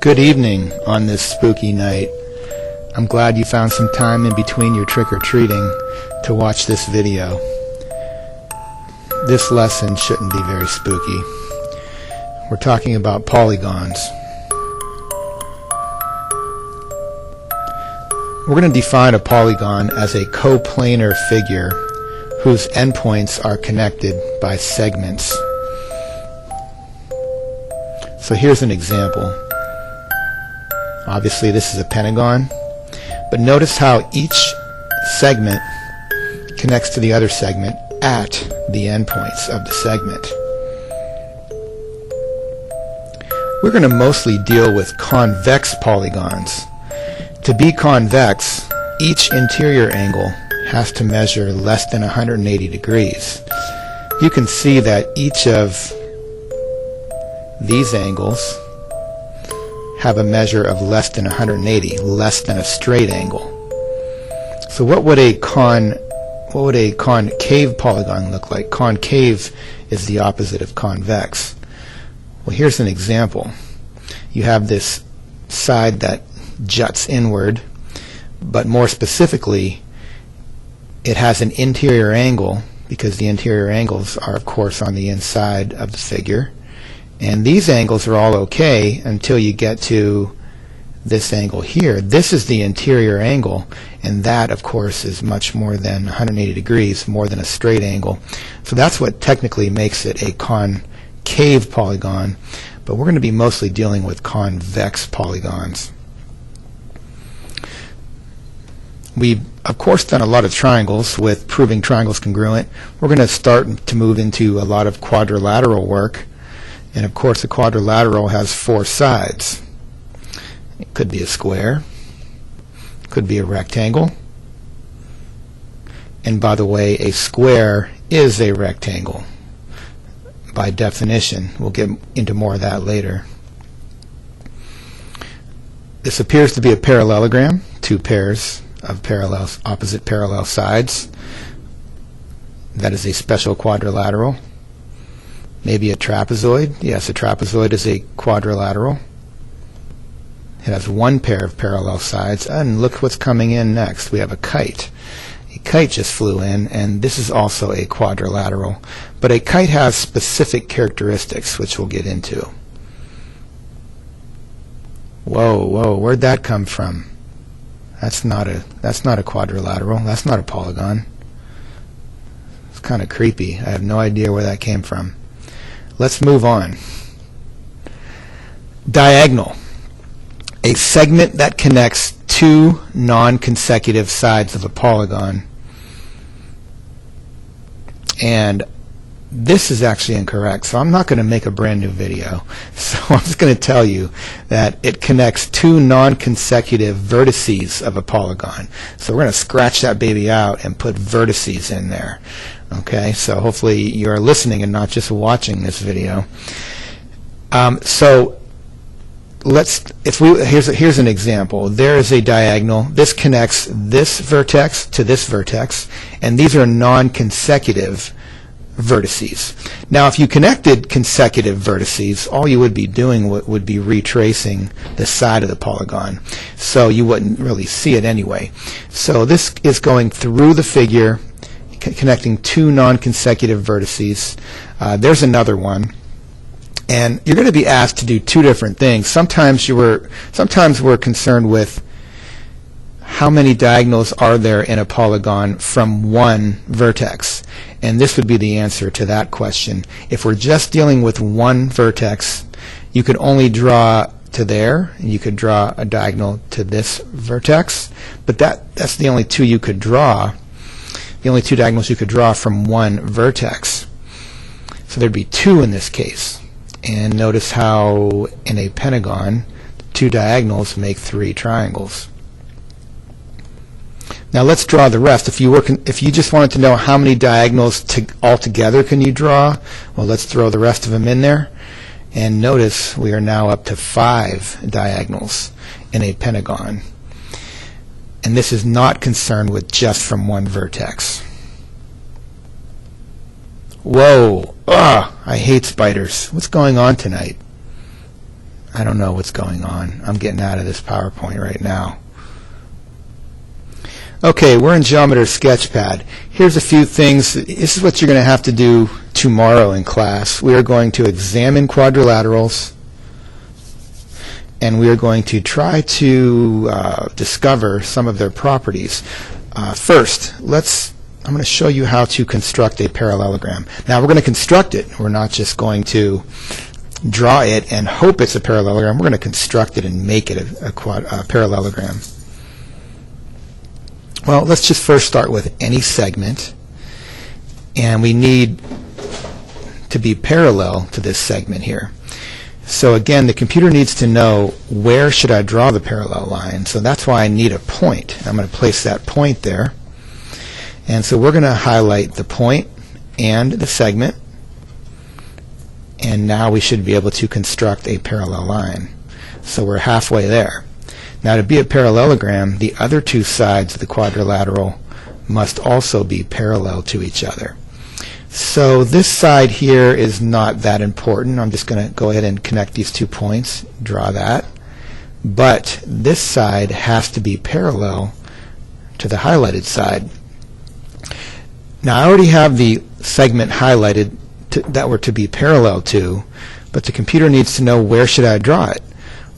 Good evening on this spooky night. I'm glad you found some time in between your trick-or-treating to watch this video. This lesson shouldn't be very spooky. We're talking about polygons. We're going to define a polygon as a coplanar figure whose endpoints are connected by segments. So here's an example. Obviously this is a pentagon, but notice how each segment connects to the other segment at the endpoints of the segment. We're going to mostly deal with convex polygons. To be convex, each interior angle has to measure less than 180 degrees. You can see that each of these angles have a measure of less than 180, less than a straight angle. So what would a concave polygon look like? Concave is the opposite of convex. Well, here's an example. You have this side that juts inward, but more specifically, it has an interior angle, because the interior angles are, of course, on the inside of the figure. And these angles are all okay until you get to this angle here. This is the interior angle, and that, of course, is much more than 180 degrees, more than a straight angle. So that's what technically makes it a concave polygon, but we're going to be mostly dealing with convex polygons. We've, of course, done a lot of triangles with proving triangles congruent. We're going to start to move into a lot of quadrilateral work. And of course, a quadrilateral has four sides. It could be a square, could be a rectangle, and by the way, a square is a rectangle by definition. We'll get into more of that later. This appears to be a parallelogram, two pairs of opposite parallel sides. That is a special quadrilateral. Maybe a trapezoid. Yes, a trapezoid is a quadrilateral. It has one pair of parallel sides. And look what's coming in next. We have a kite. A kite just flew in, and this is also a quadrilateral. But a kite has specific characteristics, which we'll get into. Whoa, where'd that come from? That's not a quadrilateral. That's not a polygon. It's kind of creepy. I have no idea where that came from. Let's move on. Diagonal. A segment that connects two non-consecutive sides of a polygon. And this is actually incorrect, so I'm not going to make a brand new video. So I'm just going to tell you that it connects two non-consecutive vertices of a polygon. So we're going to scratch that baby out and put vertices in there. Okay, so hopefully you're listening and not just watching this video. So here's an example. There is a diagonal. This connects this vertex to this vertex, and these are non-consecutive vertices. Now, if you connected consecutive vertices, all you would be doing would be retracing the side of the polygon, so you wouldn't really see it anyway. So this is going through the figure, connecting two non-consecutive vertices. There's another one, and you're going to be asked to do two different things. Sometimes we're concerned with how many diagonals are there in a polygon from one vertex, and this would be the answer to that question. If we're just dealing with one vertex, you could only draw to there, and you could draw a diagonal to this vertex, but that's the only two you could draw. The only two diagonals you could draw from one vertex. So there'd be two in this case. And notice how in a pentagon, two diagonals make three triangles. Now let's draw the rest. If you just wanted to know how many diagonals altogether can you draw, well, let's throw the rest of them in there. And notice we are now up to 5 diagonals in a pentagon. And this is not concerned with just from one vertex. Whoa! Ugh! I hate spiders. What's going on tonight? I don't know what's going on. I'm getting out of this PowerPoint right now. Okay, we're in Geometer Sketchpad. Here's a few things. This is what you're going to have to do tomorrow in class. We are going to examine quadrilaterals, and we are going to try to discover some of their properties. First, I'm going to show you how to construct a parallelogram. Now, we're going to construct it. We're not just going to draw it and hope it's a parallelogram. We're going to construct it and make it a parallelogram. Well, let's just first start with any segment, and we need to be parallel to this segment here. So again, the computer needs to know where should I draw the parallel line. So that's why I need a point. I'm going to place that point there. And so we're going to highlight the point and the segment, and now we should be able to construct a parallel line. So we're halfway there. Now, to be a parallelogram, the other two sides of the quadrilateral must also be parallel to each other. So this side here is not that important. I'm just going to go ahead and connect these 2 points, draw that. But this side has to be parallel to the highlighted side. Now, I already have the segment highlighted that we're to be parallel to, but the computer needs to know where should I draw it.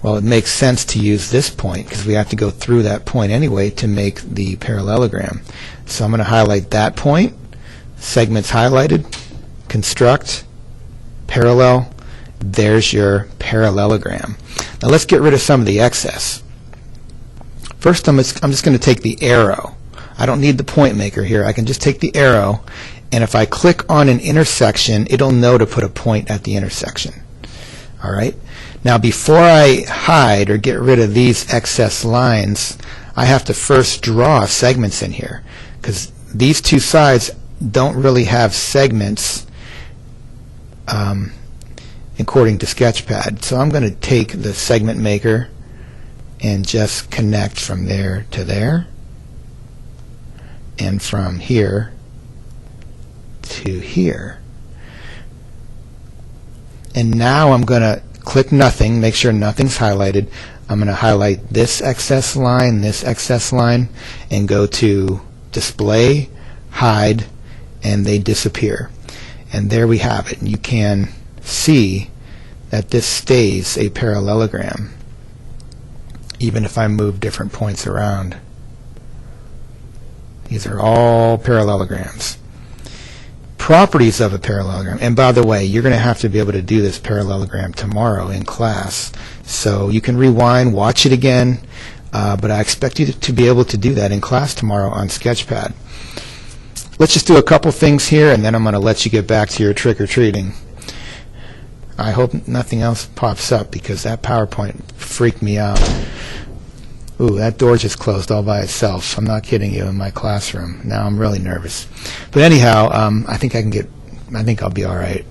Well, it makes sense to use this point because we have to go through that point anyway to make the parallelogram. So I'm going to highlight that point, segments highlighted, construct, parallel. There's your parallelogram. Now let's get rid of some of the excess. First, I'm just going to take the arrow. I don't need the point maker here. I can just take the arrow, and if I click on an intersection, it'll know to put a point at the intersection. All right? Now, before I hide or get rid of these excess lines, I have to first draw segments in here, because these two sides don't really have segments according to Sketchpad. So I'm going to take the segment maker and just connect from there to there, and from here to here. And now I'm going to click nothing, make sure nothing's highlighted. I'm going to highlight this excess line, and go to Display, Hide, and they disappear. And there we have it. And you can see that this stays a parallelogram, even if I move different points around. These are all parallelograms. Properties of a parallelogram. And by the way, you're going to have to be able to do this parallelogram tomorrow in class. So you can rewind, watch it again, but I expect you to be able to do that in class tomorrow on Sketchpad. Let's just do a couple things here, and then I'm going to let you get back to your trick-or-treating. I hope nothing else pops up, because that PowerPoint freaked me out. Ooh, that door just closed all by itself. I'm not kidding you, in my classroom. Now I'm really nervous. But anyhow, I think I'll be all right.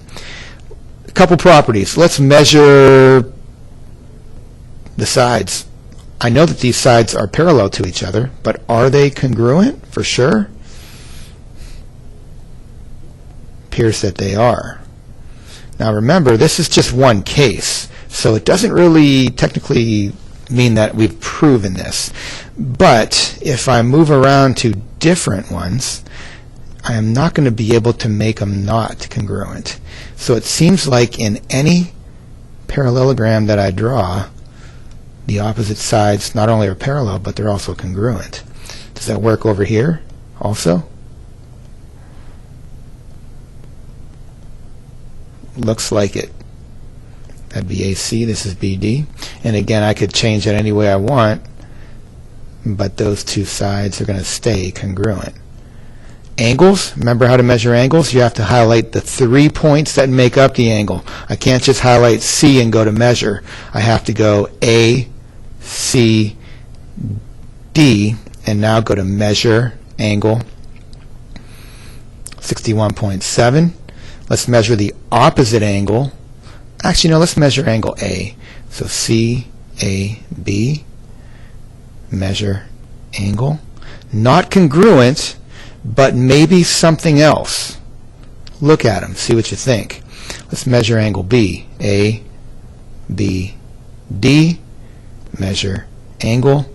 A couple properties. Let's measure the sides. I know that these sides are parallel to each other, but are they congruent for sure? Appears that they are. Now remember, this is just one case, so it doesn't really technically mean that we've proven this. But if I move around to different ones, I am not going to be able to make them not congruent. So it seems like in any parallelogram that I draw, the opposite sides not only are parallel, but they're also congruent. Does that work over here also? Looks like it. That'd be AC, this is BD. And again, I could change it any way I want, but those two sides are going to stay congruent. Angles, remember how to measure angles? You have to highlight the 3 points that make up the angle. I can't just highlight C and go to measure. I have to go A, C, D, and now go to measure angle 61.7. Let's measure the opposite angle. Actually, no, let's measure angle A. So C, A, B, measure angle. Not congruent, but maybe something else. Look at them, see what you think. Let's measure angle B. A, B, D, measure angle.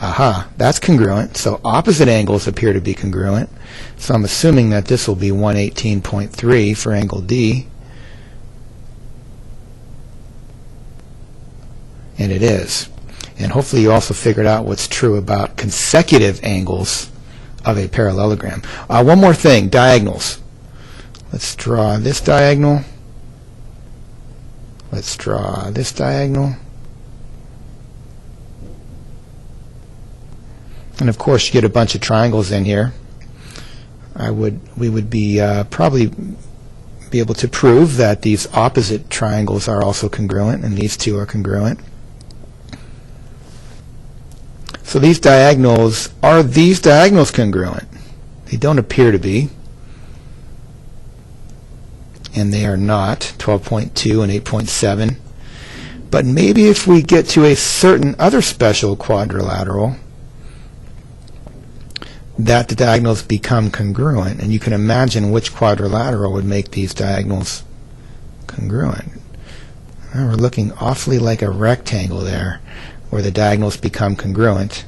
Aha, that's congruent. So opposite angles appear to be congruent. So I'm assuming that this will be 118.3 for angle D. And it is. And hopefully you also figured out what's true about consecutive angles of a parallelogram. One more thing, diagonals. Let's draw this diagonal. Let's draw this diagonal. And of course you get a bunch of triangles in here. We would be probably be able to prove that these opposite triangles are also congruent, and these two are congruent. So these diagonals, are these diagonals congruent? They don't appear to be. And they are not, 12.2 and 8.7. But maybe if we get to a certain other special quadrilateral, that the diagonals become congruent. And you can imagine which quadrilateral would make these diagonals congruent. Well, we're looking awfully like a rectangle there, where the diagonals become congruent.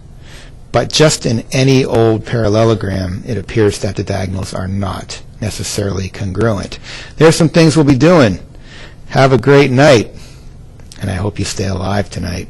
But just in any old parallelogram, it appears that the diagonals are not necessarily congruent. There's some things we'll be doing. Have a great night, and I hope you stay alive tonight.